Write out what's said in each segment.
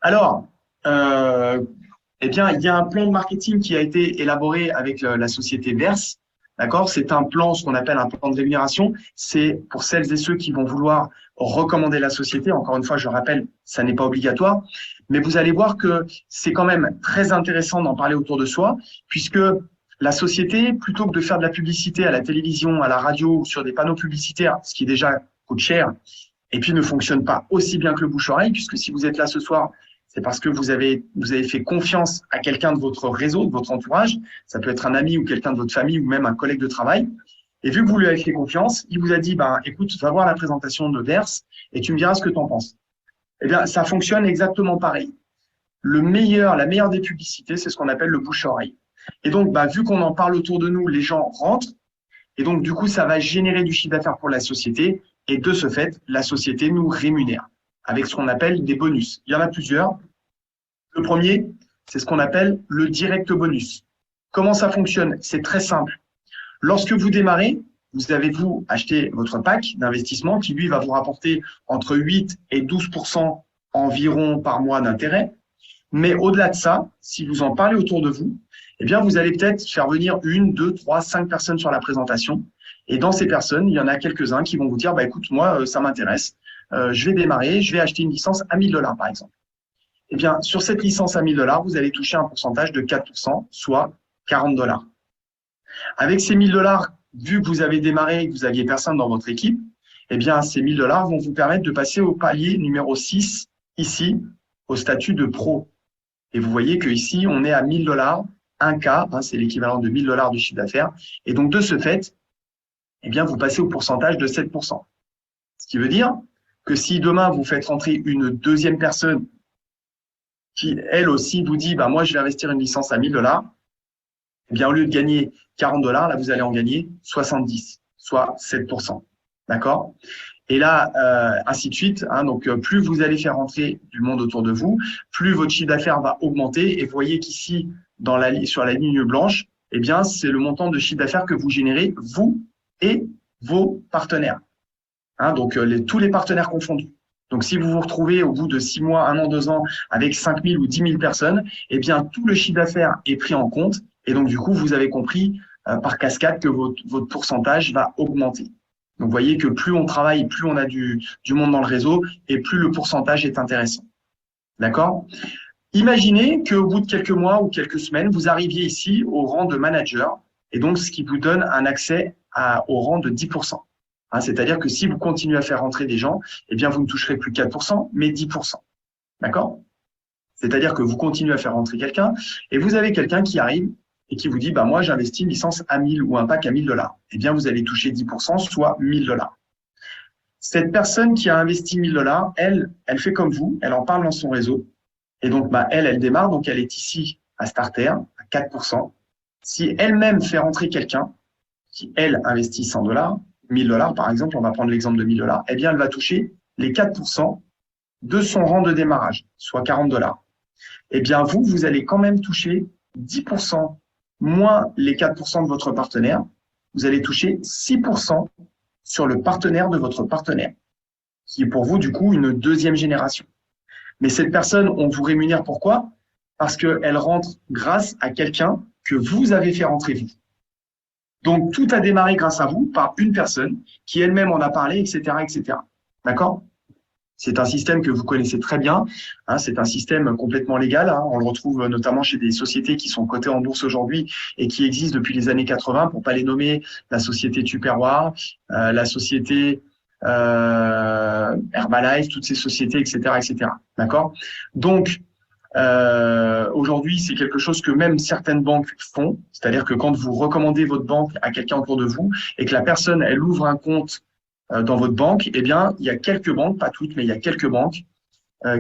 Alors, euh, eh bien, il y a un plan de marketing qui a été élaboré avec la société Verse. D'accord? C'est un plan, ce qu'on appelle un plan de rémunération. C'est pour celles et ceux qui vont vouloir recommander la société. Encore une fois, je rappelle, ça n'est pas obligatoire. Mais vous allez voir que c'est quand même très intéressant d'en parler autour de soi, puisque la société, plutôt que de faire de la publicité à la télévision, à la radio ou sur des panneaux publicitaires, ce qui déjà coûte cher, et puis ne fonctionne pas aussi bien que le bouche-oreille, puisque si vous êtes là ce soir, c'est parce que vous avez fait confiance à quelqu'un de votre réseau, de votre entourage. Ça peut être un ami ou quelqu'un de votre famille ou même un collègue de travail. Et vu que vous lui avez fait confiance, il vous a dit, ben, écoute, va voir la présentation de Verse et tu me diras ce que tu en penses. Eh bien, ça fonctionne exactement pareil. La meilleure des publicités, c'est ce qu'on appelle le bouche-oreille. Et donc, bah, vu qu'on en parle autour de nous, les gens rentrent. Et donc, du coup, ça va générer du chiffre d'affaires pour la société. Et de ce fait, la société nous rémunère avec ce qu'on appelle des bonus. Il y en a plusieurs. Le premier, c'est ce qu'on appelle le direct bonus. Comment ça fonctionne? C'est très simple. Lorsque vous démarrez, vous avez, vous, acheté votre pack d'investissement qui, lui, va vous rapporter entre 8 et 12% environ par mois d'intérêt. Mais au-delà de ça, si vous en parlez autour de vous, eh bien, vous allez peut-être faire venir une, deux, trois, cinq personnes sur la présentation. Et dans ces personnes, il y en a quelques-uns qui vont vous dire, bah, écoute, moi, ça m'intéresse. Je vais démarrer, je vais acheter une licence à 1 000 $, par exemple. Eh bien, sur cette licence à 1 000 $, vous allez toucher un pourcentage de 4%, soit 40 $. Avec ces 1 000 $, vu que vous avez démarré et que vous aviez personne dans votre équipe, eh bien, ces 1 000 $ vont vous permettre de passer au palier numéro 6, ici, au statut de pro. Et vous voyez qu'ici, on est à 1 000 $, 1K, hein, c'est l'équivalent de 1 000 $ du chiffre d'affaires. Et donc, de ce fait, eh bien, vous passez au pourcentage de 7%. Ce qui veut dire que si demain, vous faites rentrer une deuxième personne qui, elle aussi, vous dit, bah, moi, je vais investir une licence à 1 000 $, eh bien, au lieu de gagner 40 $, là, vous allez en gagner 70, soit 7%. D'accord? Et là, ainsi de suite. Hein, donc, plus vous allez faire rentrer du monde autour de vous, plus votre chiffre d'affaires va augmenter. Et vous voyez qu'ici, sur la ligne blanche, eh bien, c'est le montant de chiffre d'affaires que vous générez, vous et vos partenaires. Hein, donc, tous les partenaires confondus. Donc, si vous vous retrouvez au bout de 6 mois, 1 an, 2 ans, avec 5 000 ou 10 000 personnes, eh bien, tout le chiffre d'affaires est pris en compte. Et donc, du coup, vous avez compris par cascade que votre pourcentage va augmenter. Donc, vous voyez que plus on travaille, plus on a du monde dans le réseau et plus le pourcentage est intéressant. D'accord? Imaginez qu'au bout de quelques mois ou quelques semaines, vous arriviez ici au rang de manager et donc ce qui vous donne un accès au rang de 10%. Hein, c'est-à-dire que si vous continuez à faire rentrer des gens, eh bien, vous ne toucherez plus 4%, mais 10%. D'accord? C'est-à-dire que vous continuez à faire rentrer quelqu'un et vous avez quelqu'un qui arrive et qui vous dit, bah, moi, j'investis une licence à 1000 ou un pack à 1 000 $. Eh bien, vous allez toucher 10%, soit 1 000 $. Cette personne qui a investi 1 000 $, elle fait comme vous, elle en parle dans son réseau. Et donc, bah, elle démarre, donc elle est ici à starter, à 4%. Si elle-même fait rentrer quelqu'un qui, elle, investit 100 $, 1 000 $ par exemple, on va prendre l'exemple de 1 000 $, eh bien, elle va toucher les 4% de son rang de démarrage, soit 40 $. Eh bien, vous allez quand même toucher 10% moins les 4% de votre partenaire. Vous allez toucher 6% sur le partenaire de votre partenaire, qui est pour vous, du coup, une deuxième génération. Mais cette personne, on vous rémunère pourquoi? Parce qu'elle rentre grâce à quelqu'un que vous avez fait rentrer vous. Donc, tout a démarré grâce à vous par une personne qui elle-même en a parlé, etc., etc. D'accord? C'est un système que vous connaissez très bien. Hein, c'est un système complètement légal. Hein, on le retrouve notamment chez des sociétés qui sont cotées en bourse aujourd'hui et qui existent depuis les années 80, pour pas les nommer, la société Tupperware, la société Herbalife, toutes ces sociétés, etc., etc. D'accord? Donc, aujourd'hui, c'est quelque chose que même certaines banques font. C'est-à-dire que quand vous recommandez votre banque à quelqu'un autour de vous et que la personne, elle ouvre un compte dans votre banque, eh bien, il y a quelques banques, pas toutes, mais il y a quelques banques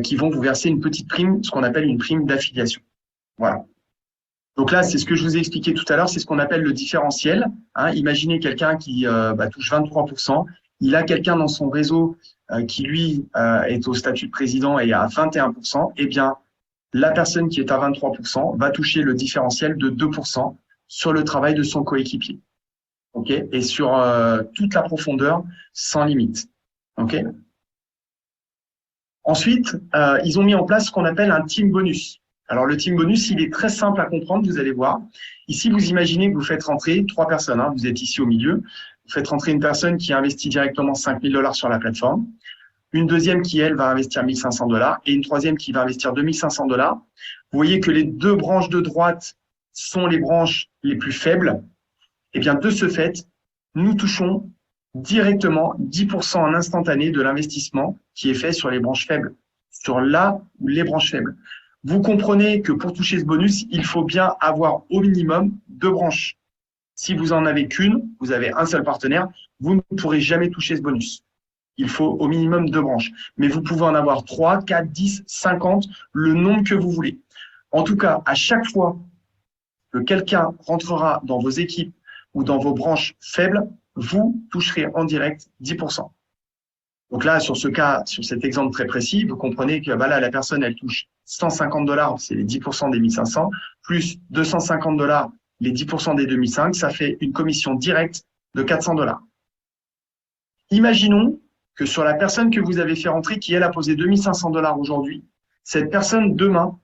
qui vont vous verser une petite prime, ce qu'on appelle une prime d'affiliation. Voilà. Donc là, c'est ce que je vous ai expliqué tout à l'heure, c'est ce qu'on appelle le différentiel. Hein, imaginez quelqu'un qui touche 23%, il a quelqu'un dans son réseau qui, lui, est au statut de président et à 21%, eh bien, la personne qui est à 23% va toucher le différentiel de 2% sur le travail de son coéquipier. Okay, et sur toute la profondeur, sans limite. Okay. Ensuite, ils ont mis en place ce qu'on appelle un team bonus. Alors, le team bonus, il est très simple à comprendre, vous allez voir. Ici, vous imaginez que vous faites rentrer 3 personnes, hein, vous êtes ici au milieu. Vous faites rentrer une personne qui investit directement 5 000 $ sur la plateforme, une deuxième qui, elle, va investir 1 500 $ et une troisième qui va investir 2 500 $. Vous voyez que les deux branches de droite sont les branches les plus faibles. Et bien, de ce fait, nous touchons directement 10% en instantané de l'investissement qui est fait sur les branches faibles, sur là ou les branches faibles. Vous comprenez que pour toucher ce bonus, il faut bien avoir au minimum 2 branches. Si vous en avez qu'une, vous avez un seul partenaire, vous ne pourrez jamais toucher ce bonus. Il faut au minimum 2 branches. Mais vous pouvez en avoir 3, 4, 10, 50, le nombre que vous voulez. En tout cas, à chaque fois que quelqu'un rentrera dans vos équipes ou dans vos branches faibles, vous toucherez en direct 10%. Donc là, sur ce cas, sur cet exemple très précis, vous comprenez que là, la personne, elle touche 150 $, c'est les 10% des 1500, plus 250 $, les 10% des 2005, ça fait une commission directe de 400 $. Imaginons que sur la personne que vous avez fait rentrer, qui elle a posé 2500 $ aujourd'hui, cette personne, demain,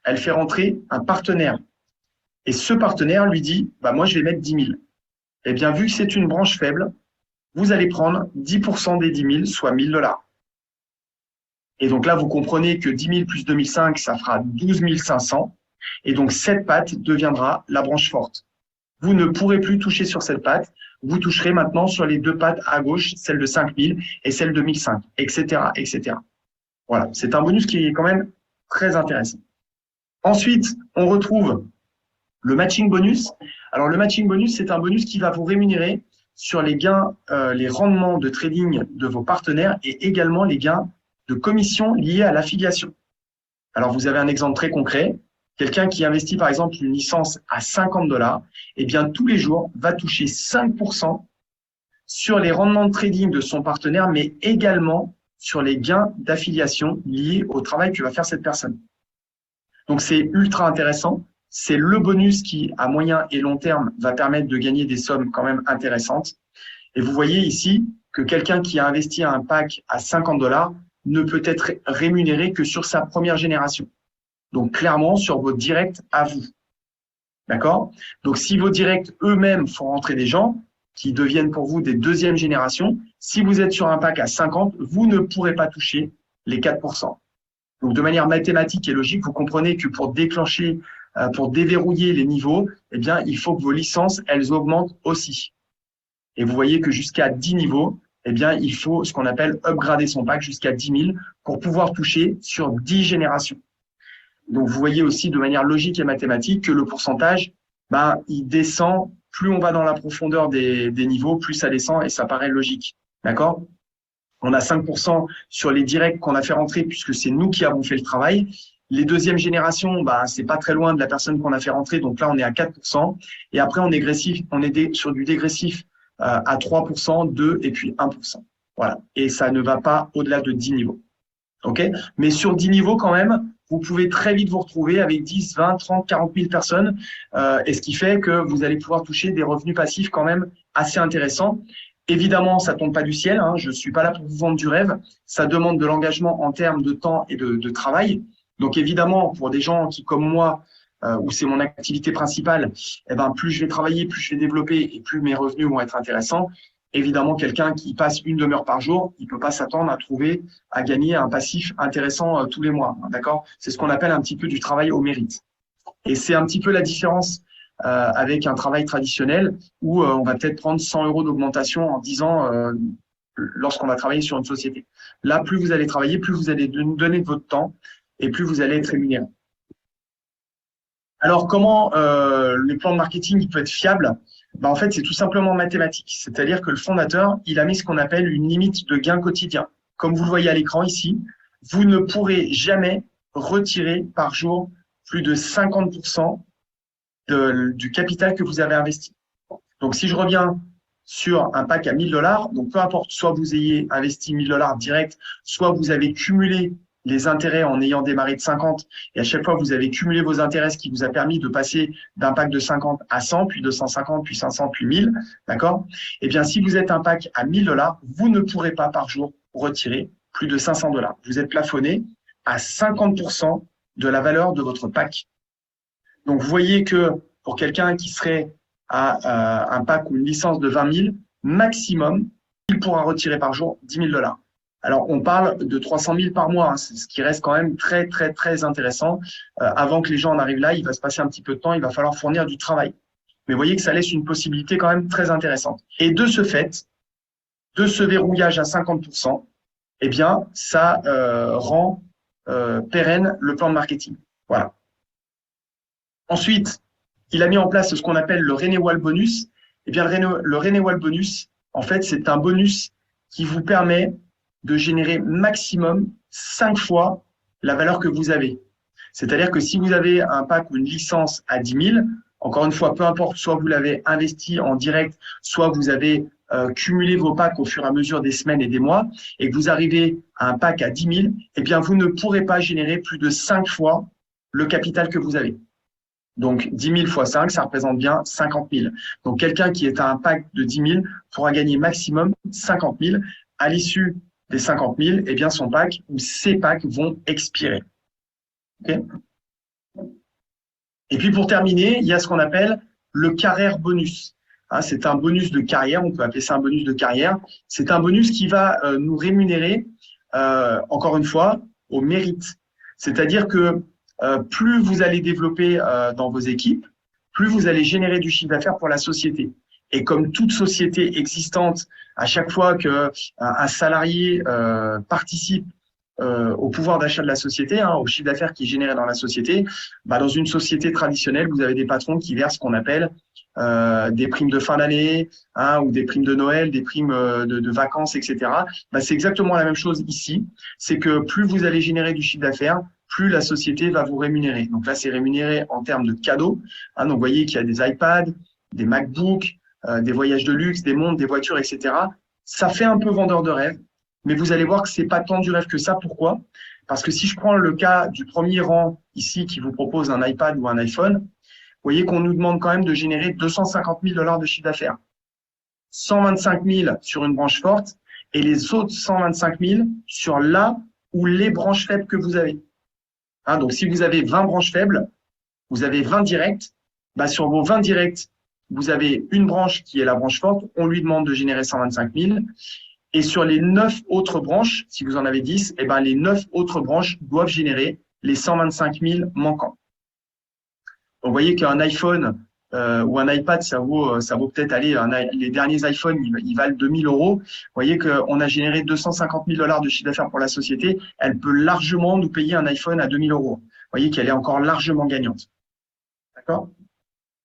elle fait rentrer un partenaire. Et ce partenaire lui dit, moi, je vais mettre 10 000. Eh bien, vu que c'est une branche faible, vous allez prendre 10% des 10 000, soit 1 000 $. Et donc là, vous comprenez que 10 000 plus 2005, ça fera 12 500. Et donc, cette patte deviendra la branche forte. Vous ne pourrez plus toucher sur cette patte. Vous toucherez maintenant sur les 2 pattes à gauche, celle de 5 000 et celle de 1 500, etc., etc. Voilà, c'est un bonus qui est quand même très intéressant. Ensuite, on retrouve le matching bonus. Alors, le matching bonus, c'est un bonus qui va vous rémunérer sur les gains, les rendements de trading de vos partenaires et également les gains de commission liés à l'affiliation. Alors, vous avez un exemple très concret. Quelqu'un qui investit, par exemple, une licence à 50 $, eh bien, tous les jours, va toucher 5% sur les rendements de trading de son partenaire, mais également sur les gains d'affiliation liés au travail que va faire cette personne. Donc, c'est ultra intéressant. C'est le bonus qui, à moyen et long terme, va permettre de gagner des sommes quand même intéressantes. Et vous voyez ici que quelqu'un qui a investi un pack à 50 $ ne peut être rémunéré que sur sa première génération. Donc, clairement, sur vos directs à vous. D'accord? Donc, si vos directs eux-mêmes font rentrer des gens qui deviennent pour vous des deuxième génération, si vous êtes sur un pack à 50, vous ne pourrez pas toucher les 4%. Donc, de manière mathématique et logique, vous comprenez que pour déclencher, pour déverrouiller les niveaux, eh bien, il faut que vos licences, elles augmentent aussi. Et vous voyez que jusqu'à 10 niveaux, eh bien, il faut ce qu'on appelle upgrader son pack jusqu'à 10 000 pour pouvoir toucher sur 10 générations. Donc, vous voyez aussi de manière logique et mathématique que le pourcentage, il descend. Plus on va dans la profondeur des niveaux, plus ça descend et ça paraît logique. D'accord? On a 5% sur les directs qu'on a fait rentrer puisque c'est nous qui avons fait le travail. Les deuxièmes générations, c'est pas très loin de la personne qu'on a fait rentrer. Donc là, on est à 4%. Et après, on est sur du dégressif à 3%, 2 et puis 1%. Voilà. Et ça ne va pas au-delà de 10 niveaux. OK? Mais sur 10 niveaux, quand même, vous pouvez très vite vous retrouver avec 10, 20, 30, 40 000 personnes. Et ce qui fait que vous allez pouvoir toucher des revenus passifs quand même assez intéressants. Évidemment, ça tombe pas du ciel. Hein, je suis pas là pour vous vendre du rêve. Ça demande de l'engagement en termes de temps et de travail. Donc, évidemment, pour des gens qui, comme moi, où c'est mon activité principale, plus je vais travailler, plus je vais développer et plus mes revenus vont être intéressants. Évidemment, quelqu'un qui passe une demi-heure par jour, il peut pas s'attendre à gagner un passif intéressant tous les mois. D'accord? C'est ce qu'on appelle un petit peu du travail au mérite. Et c'est un petit peu la différence avec un travail traditionnel où on va peut-être prendre 100 € d'augmentation en 10 ans lorsqu'on va travailler sur une société. Là, plus vous allez travailler, plus vous allez donner de votre temps et plus vous allez être rémunéré. Alors, comment le plan de marketing il peut être fiable? En fait, c'est tout simplement mathématique. C'est-à-dire que le fondateur, il a mis ce qu'on appelle une limite de gain quotidien. Comme vous le voyez à l'écran ici, vous ne pourrez jamais retirer par jour plus de 50% du capital que vous avez investi. Donc, si je reviens sur un pack à 1 000 $, donc peu importe, soit vous ayez investi 1 000 $ direct, soit vous avez cumulé les intérêts en ayant démarré de 50 et à chaque fois vous avez cumulé vos intérêts, ce qui vous a permis de passer d'un pack de 50 à 100, puis 250, puis 500, puis 1000, d'accord? Eh bien, si vous êtes un pack à 1 000 $, vous ne pourrez pas par jour retirer plus de 500 $. Vous êtes plafonné à 50% de la valeur de votre pack. Donc, vous voyez que pour quelqu'un qui serait à un pack ou une licence de 20 000, maximum, il pourra retirer par jour 10 000 $. Alors, on parle de 300 000 par mois, hein, ce qui reste quand même très, très, très intéressant. Avant que les gens en arrivent là, il va se passer un petit peu de temps, il va falloir fournir du travail. Mais vous voyez que ça laisse une possibilité quand même très intéressante. Et de ce fait, de ce verrouillage à 50%, eh bien, ça rend pérenne le plan de marketing. Voilà. Ensuite, il a mis en place ce qu'on appelle le Renewal Bonus. Eh bien, le Renewal Bonus, en fait, c'est un bonus qui vous permet de générer maximum 5 fois la valeur que vous avez. C'est-à-dire que si vous avez un pack ou une licence à 10 000, encore une fois, peu importe, soit vous l'avez investi en direct, soit vous avez cumulé vos packs au fur et à mesure des semaines et des mois, et que vous arrivez à un pack à 10 000, eh bien, vous ne pourrez pas générer plus de 5 fois le capital que vous avez. Donc, 10 000 fois 5, ça représente bien 50 000. Donc, quelqu'un qui est à un pack de 10 000 pourra gagner maximum 50 000. À l'issue des 50 000, eh bien, son pack ou ses packs vont expirer. Okay. Et puis, pour terminer, il y a ce qu'on appelle le carrière bonus. Hein, c'est un bonus de carrière, on peut appeler ça un bonus de carrière. C'est un bonus qui va nous rémunérer, encore une fois, au mérite. C'est-à-dire que plus vous allez développer dans vos équipes, plus vous allez générer du chiffre d'affaires pour la société. Et comme toute société existante, à chaque fois qu'un salarié participe au pouvoir d'achat de la société, hein, au chiffre d'affaires qui est généré dans la société, bah, dans une société traditionnelle, vous avez des patrons qui versent ce qu'on appelle des primes de fin d'année, hein, ou des primes de Noël, des primes de vacances, etc. Bah, c'est exactement la même chose ici. C'est que plus vous allez générer du chiffre d'affaires, plus la société va vous rémunérer. Donc là, c'est rémunéré en termes de cadeaux. Hein, donc, vous voyez qu'il y a des iPads, des MacBooks, des voyages de luxe, des montres, des voitures, etc. Ça fait un peu vendeur de rêve, mais vous allez voir que c'est pas tant du rêve que ça. Pourquoi? Parce que si je prends le cas du premier rang ici qui vous propose un iPad ou un iPhone, vous voyez qu'on nous demande quand même de générer 250 000 $ de chiffre d'affaires. 125 000 sur une branche forte et les autres 125 000 sur là ou les branches faibles que vous avez. Hein, donc, si vous avez 20 branches faibles, vous avez 20 directs. Bah, sur vos 20 directs, vous avez une branche qui est la branche forte. On lui demande de générer 125 000. Et sur les 9 autres branches, si vous en avez 10, eh ben, les 9 autres branches doivent générer les 125 000 manquants. Donc, vous voyez qu'un iPhone ou un iPad, ça vaut peut-être aller, les derniers iPhones, ils valent 2 000 €. Vous voyez qu'on a généré 250 000 $ de chiffre d'affaires pour la société. Elle peut largement nous payer un iPhone à 2 000 €. Vous voyez qu'elle est encore largement gagnante. D'accord?